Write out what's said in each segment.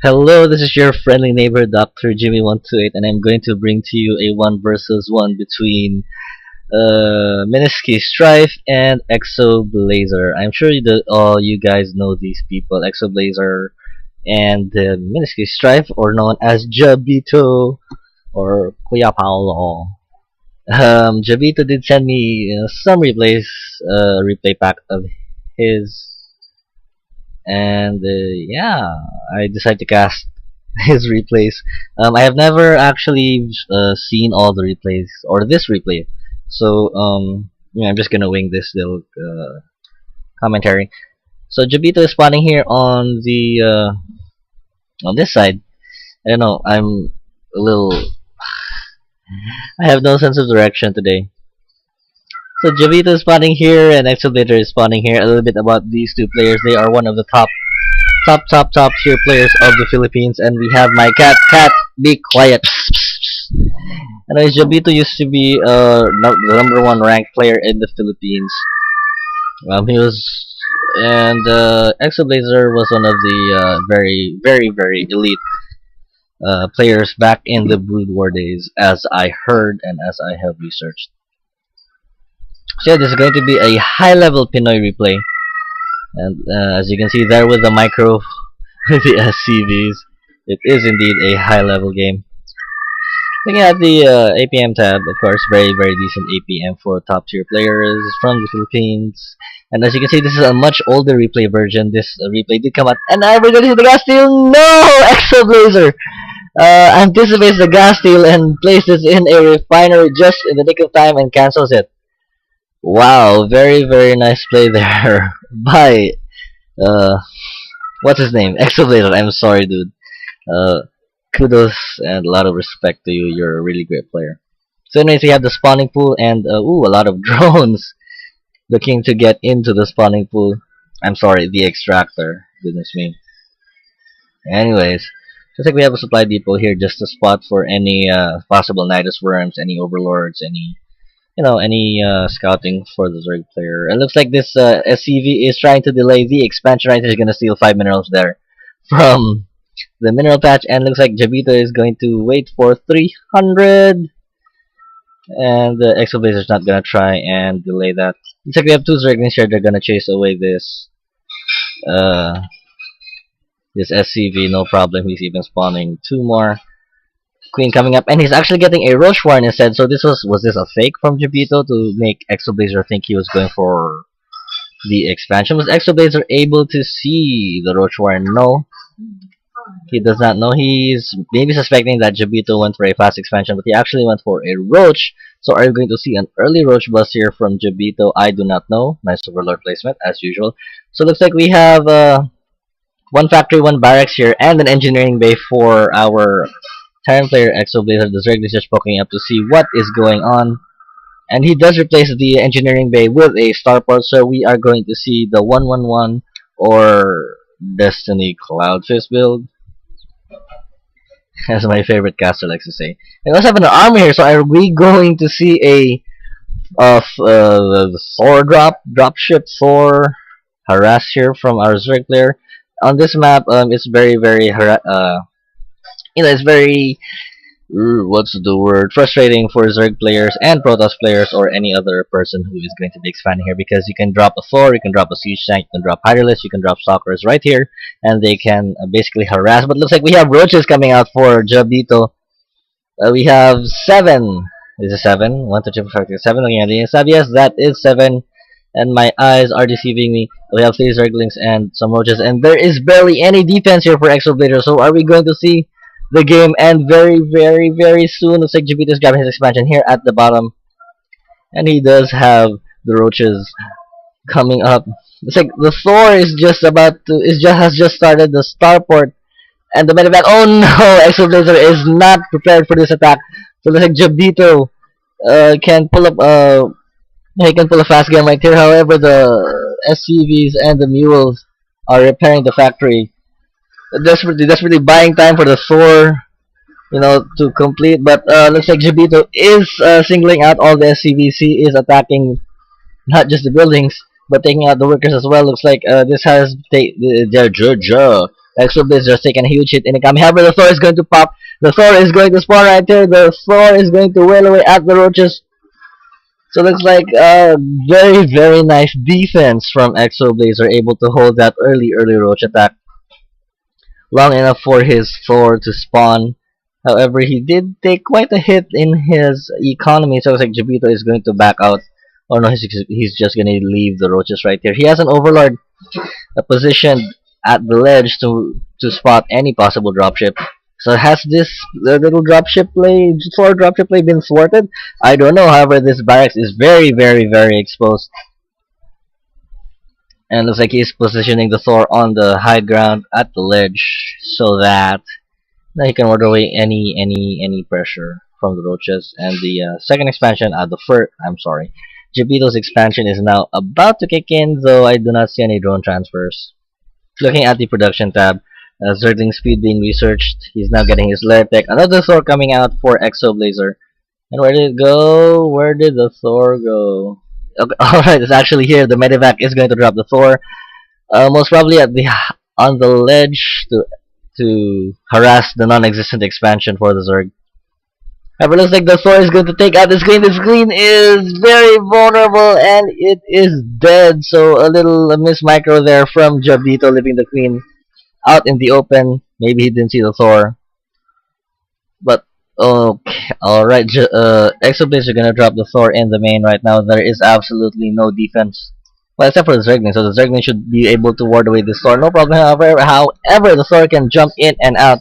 Hello, this is your friendly neighbor Dr. Jimmy128 and I'm going to bring to you a 1 versus 1 between Minisky Strife and Exoblazer. I'm sure all you guys know these people, Exoblazer and Minisky Strife, or known as Jabito or Kuya Paolo. Jabito did send me some replay pack of his, and yeah, I decided to cast his replays. I have never actually seen all the replays or this replay, so yeah, I'm just gonna wing this little commentary. So Jabito is spawning here on this side. I don't know. I'm a little. I have no sense of direction today. So Jabito is spawning here, and Exoblazer is spawning here. A little bit about these two players. They are one of the top tier players of the Philippines, and we have my cat, be quiet. Anyways, Jabito used to be the #1 ranked player in the Philippines. He was, and Exoblazer was one of the very elite players back in the Brood War days, as I heard and as I have researched. So yeah, this is going to be a high-level Pinoy replay. And as you can see there with the micro, the SCVs, it is indeed a high-level game. Looking at the APM tab, of course, very decent APM for top-tier players from the Philippines. And as you can see, this is a much older replay version. This replay did come out, and everybody the gas steal. No, Exoblazer anticipates the gas steal and places in a refinery just in the nick of time and cancels it. Wow, very nice play there by what's his name? Exoblazer. I'm sorry, dude. Kudos and a lot of respect to you. You're a really great player. So anyways, we have the spawning pool and ooh, a lot of drones looking to get into the spawning pool. I'm sorry, the extractor. Goodness me. Anyways, looks like we have a supply depot here just to spot for any possible Nidus worms, any overlords, any scouting for the Zerg player. It looks like this SCV is trying to delay the expansion. Right, he's gonna steal 5 minerals there from the mineral patch, and looks like Jabito is going to wait for 300, and the Exoblazer is not gonna try and delay that. Looks like we have 2 Zerglings here. They're gonna chase away this this SCV, no problem. He's even spawning 2 more. Queen coming up, and he's actually getting a Roche Warren instead. So this was this a fake from Jabito to make Exoblazer think he was going for the expansion? Was Exoblazer able to see the Roche Warren? No, he does not know. He's maybe suspecting that Jabito went for a fast expansion, but he actually went for a Roach. So are you going to see an early Roach bust here from Jabito? I do not know. Nice Overlord placement as usual. So looks like we have 1 factory, 1 barracks here, and an engineering bay for our Terran player Exoblazer. The Zerg is just poking up to see what is going on, and he does replace the engineering bay with a starport. So we are going to see the 111 or Destiny Cloud Fist build, as my favorite caster likes to say. And we also have an army here. So are we going to see a Thor dropship Thor harass here from our Zerg player? On this map, it's very it's very what's the word, frustrating for Zerg players and Protoss players or any other person who is going to be expanding here, because you can drop a Thor, you can drop a Siege Tank, you can drop Hydralisk, you can drop Stalkers right here, and they can basically harass. But looks like we have Roaches coming out for Jabito. We have 7. Is it 7? 1, 2, 3, 4, 5, 6, 7. Looking at the inside, yes, that is 7. And my eyes are deceiving me. We have 3 Zerglings and some Roaches, and there is barely any defense here for Exoblazer. So are we going to see the game end very soon? Looks like Jabito is grabbing his expansion here at the bottom, and he does have the Roaches coming up. It's like the Thor is just about to has just started the starport, and the medevac. Oh no, Exoblazer is not prepared for this attack. So looks like Jabito can pull up he can pull a fast game right here. However, the SCVs and the mules are repairing the factory, desperately buying time for the Thor, to complete. But looks like Jabito is singling out all the SCVs. He is attacking not just the buildings, but taking out the workers as well. Looks like this has Exoblazer has taken a huge hit in the coming. However, the Thor is going to pop. The Thor is going to spawn right here. The Thor is going to wail away at the roaches. So looks like a very, very nice defense from Exoblazer, able to hold that early roach attack long enough for his Thor to spawn. However, he did take quite a hit in his economy, so it looks like Jabito is going to back out. Oh no, he's just going to leave the roaches right here. He has an Overlord positioned at the ledge to spot any possible dropship. So has this little dropship play, Thor dropship play, been thwarted? I don't know. However, this barracks is very, very, very exposed. And looks like he's positioning the Thor on the high ground at the ledge so that now he can ward away any pressure from the roaches. And the second expansion, Jabito's expansion is now about to kick in, though I do not see any drone transfers. Looking at the production tab, Zergling speed being researched. He's now getting his lair tech. Another Thor coming out for Exoblazer. And where did it go? Where did the Thor go? Okay, alright, it's actually here. The medevac is going to drop the Thor. Most probably at the on the ledge to harass the non-existent expansion for the Zerg. However, looks like the Thor is going to take out the screen. The screen is very vulnerable and it is dead. So a little miss micro there from Jabito, leaving the queen out in the open. Maybe he didn't see the Thor. But okay, alright. Exoblazer are gonna drop the Thor in the main right now. There is absolutely no defense. Well, except for the Zergling. So the Zergling should be able to ward away this Thor. No problem. However, the Thor can jump in and out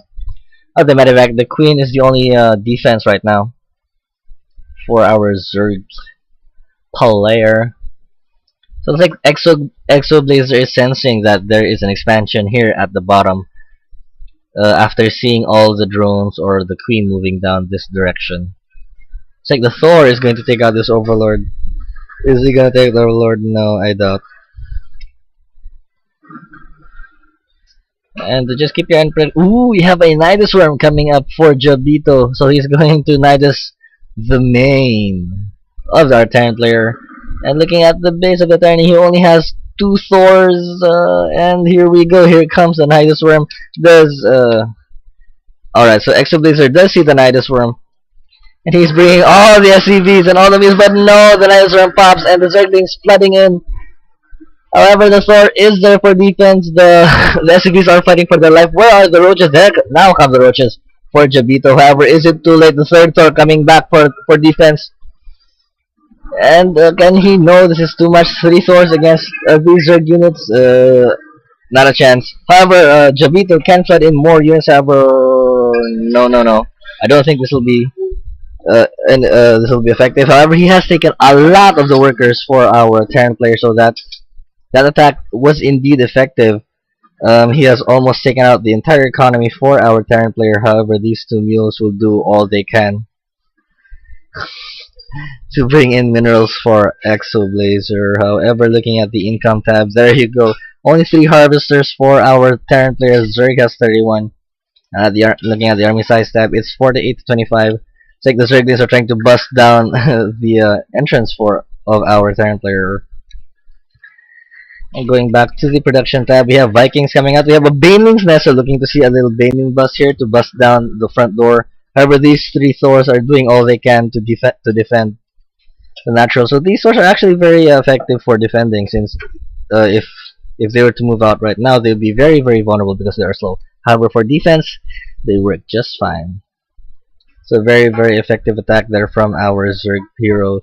of the medevac. The queen is the only defense right now for our Zerg player. So it's like Exoblazer is sensing that there is an expansion here at the bottom after seeing all the drones or the queen moving down this direction. It's like the Thor is going to take out this Overlord. Is he going to take the Overlord? No, I doubt. And just keep your imprint. Ooh, we have a Nidus Worm coming up for Jabito. So he's going to Nidus the main of our Terran player. And looking at the base of the Terran, he only has 2 Thors. And here we go. Here comes the Nidus Worm. Alright, so Exoblazer does see the Nidus Worm. And he's bringing all the SCVs and all the views. But no, the Nidus Worm pops and the Zerglings flooding in. However, the Thor is there for defense. The SCVs are fighting for their life. Where are the roaches? There now come the roaches for Jabito. However, is it too late? The third Thor coming back for defense. And can he know this is too much? 3 Thors against these Zerg units? Not a chance. However, Jabito can flood in more units. However, no. I don't think this will be this will be effective. However, he has taken a lot of the workers for our Terran player, so that attack was indeed effective. He has almost taken out the entire economy for our Terran player. However, these 2 mules will do all they can to bring in minerals for Exoblazer. However, looking at the income tab, there you go. Only 3 harvesters for our Terran players. Zerg has 31. Looking at the army size tab, it's 48 to 25. It's like the Zerglings are trying to bust down the entrance of our Terran player. And going back to the production tab, we have Vikings coming out. We have a Baneling's Nest, so looking to see a little Baneling bust here to bust down the front door. However, these 3 Thors are doing all they can to defend the natural. So these Thors are actually very effective for defending, since if they were to move out right now, they would be very, very vulnerable because they are slow. However, for defense, they work just fine. So very, very effective attack there from our Zerg hero,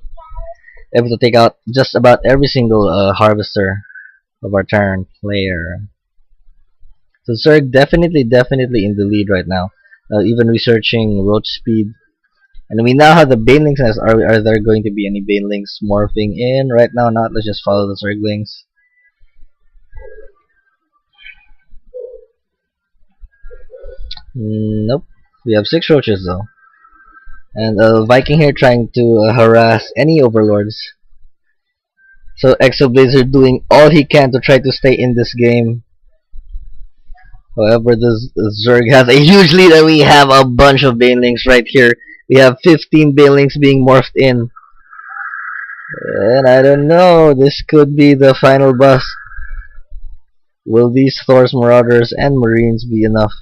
able to take out just about every single harvester of our Terran player. So Zerg definitely in the lead right now. Even researching roach speed. And we now have the Banelings Nest. Are there going to be any Banelings morphing in? Right now not. Let's just follow the Zerglings. Nope. We have 6 roaches though. And Viking here trying to harass any overlords. So Exoblazer doing all he can to try to stay in this game. However, the Zerg has a huge lead, and we have a bunch of Banelings right here. We have 15 Banelings being morphed in. And I don't know, this could be the final bust. Will these Thor's Marauders and Marines be enough?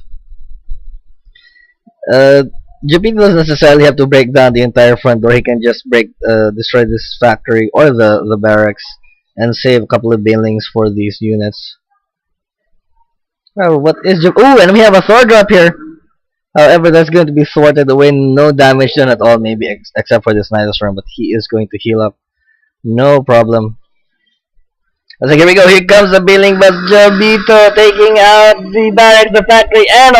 Uh, Jabito doesn't necessarily have to break down the entire front door. He can just destroy this factory or the barracks and save a couple of buildings for these units. Well, what is Ooh, and we have a Thor drop here! However, that's going to be thwarted away. No damage done at all, maybe except for this Nidus Storm, but he is going to heal up. No problem. So here we go. Here comes the building, but Jabito taking out the barracks, the factory, and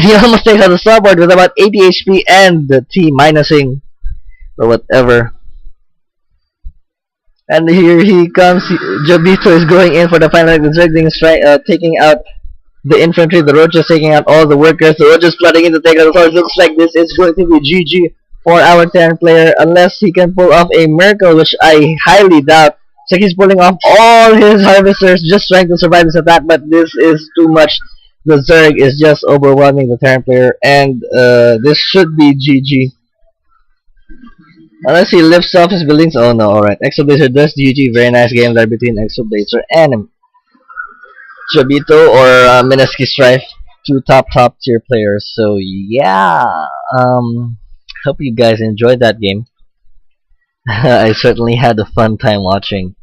he almost takes out the starboard with about 80 HP and the T minusing or whatever. And here he comes. Jabito is going in for the final exerting strike, taking out the infantry. The roaches taking out all the workers. The roaches flooding in to take out the swords. Looks like this is going to be GG for our Terran player, unless he can pull off a miracle, which I highly doubt. So he's pulling off all his harvesters, just trying to survive this attack, but this is too much. The Zerg is just overwhelming the Terran player, and this should be GG. Unless he lifts off his buildings. Oh no, alright. Exoblazer does GG. Very nice game there between Exoblazer and Jabito or Mineski Strife. Two top tier players. So yeah. Hope you guys enjoyed that game. I certainly had a fun time watching.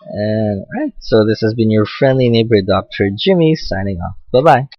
And alright, so this has been your friendly neighbor Dr. Jimmy signing off. Bye bye.